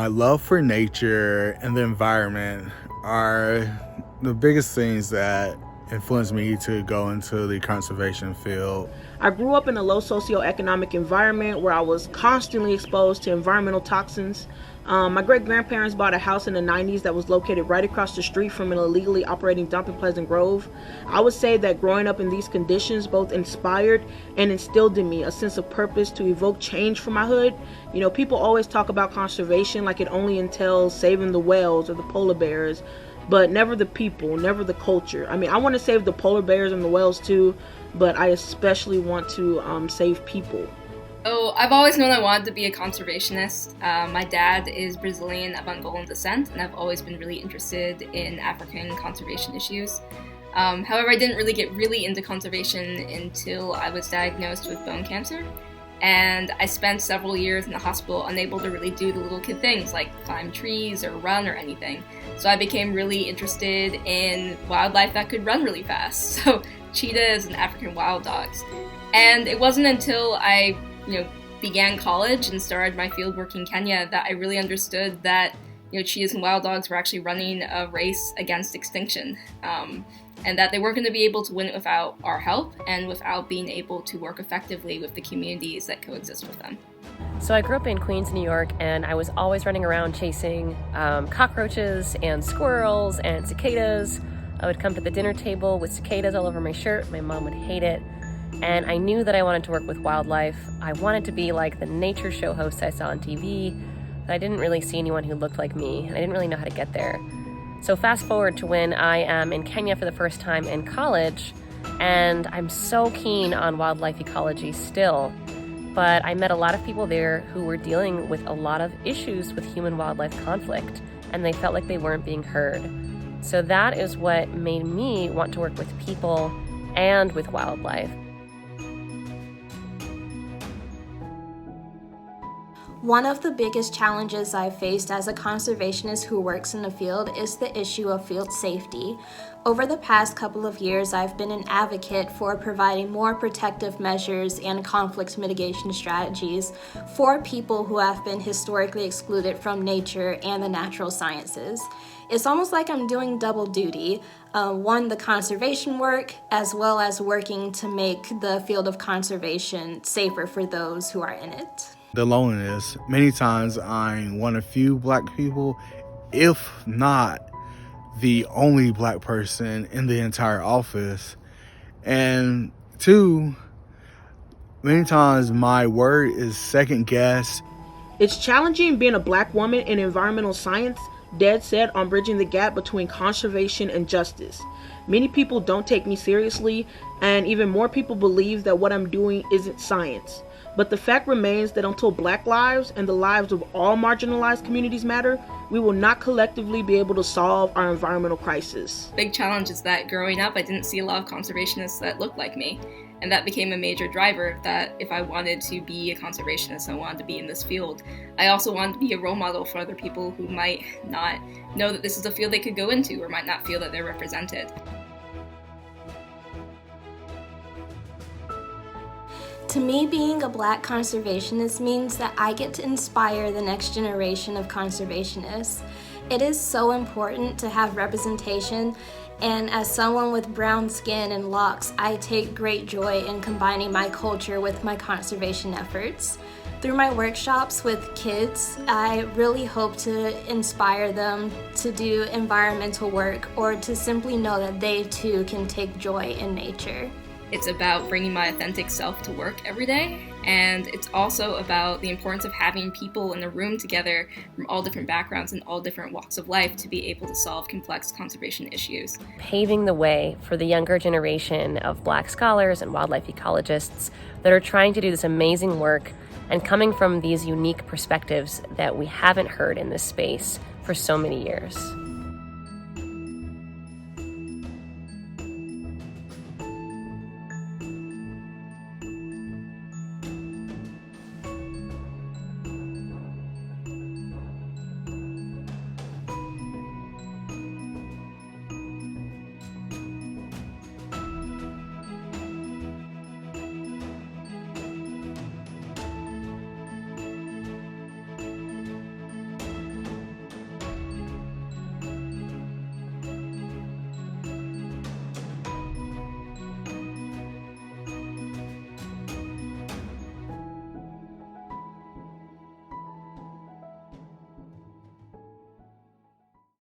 My love for nature and the environment are the biggest things that influenced me to go into the conservation field. I grew up in a low socioeconomic environment where I was constantly exposed to environmental toxins. My great grandparents bought a house in the 90s that was located right across the street from an illegally operating dump in Pleasant Grove. I would say that growing up in these conditions both inspired and instilled in me a sense of purpose to evoke change for my hood. You know, people always talk about conservation like it only entails saving the whales or the polar bears, but never the people, never the culture. I mean, I want to save the polar bears and the whales too, but I especially want to save people. Oh, I've always known I wanted to be a conservationist. My dad is Brazilian of Angolan descent, and I've always been really interested in African conservation issues. However, I didn't really get really into conservation until I was diagnosed with bone cancer. And I spent several years in the hospital unable to really do the little kid things like climb trees or run or anything. So I became really interested in wildlife that could run really fast. So cheetahs and African wild dogs. And it wasn't until I began college and started my field work in Kenya that I really understood that cheetahs and wild dogs were actually running a race against extinction, and that they weren't going to be able to win it without our help and without being able to work effectively with the communities that coexist with them. So I grew up in Queens, New York, and I was always running around chasing cockroaches and squirrels and cicadas. I would come to the dinner table with cicadas all over my shirt. My mom would hate it. And I knew that I wanted to work with wildlife. I wanted to be like the nature show hosts I saw on TV, but I didn't really see anyone who looked like me, and I didn't really know how to get there. So fast forward to when I am in Kenya for the first time in college, and I'm so keen on wildlife ecology still, but I met a lot of people there who were dealing with a lot of issues with human-wildlife conflict, and they felt like they weren't being heard. So that is what made me want to work with people and with wildlife. One of the biggest challenges I've faced as a conservationist who works in the field is the issue of field safety. Over the past couple of years, I've been an advocate for providing more protective measures and conflict mitigation strategies for people who have been historically excluded from nature and the natural sciences. It's almost like I'm doing double duty, one, the conservation work, as well as working to make the field of conservation safer for those who are in it. The loneliness. Many times I'm one of few black people, if not the only black person in the entire office. And two, many times my word is second guessed. It's challenging being a black woman in environmental science, dead set on bridging the gap between conservation and justice. Many people don't take me seriously, and even more people believe that what I'm doing isn't science. But the fact remains that until black lives and the lives of all marginalized communities matter, we will not collectively be able to solve our environmental crisis. Big challenge is that growing up, I didn't see a lot of conservationists that looked like me. And that became a major driver that if I wanted to be a conservationist, I wanted to be in this field. I also wanted to be a role model for other people who might not know that this is a field they could go into or might not feel that they're represented. To me, being a black conservationist means that I get to inspire the next generation of conservationists. It is so important to have representation, and as someone with brown skin and locks, I take great joy in combining my culture with my conservation efforts. Through my workshops with kids, I really hope to inspire them to do environmental work or to simply know that they too can take joy in nature. It's about bringing my authentic self to work every day, and it's also about the importance of having people in a room together from all different backgrounds and all different walks of life to be able to solve complex conservation issues. Paving the way for the younger generation of black scholars and wildlife ecologists that are trying to do this amazing work and coming from these unique perspectives that we haven't heard in this space for so many years.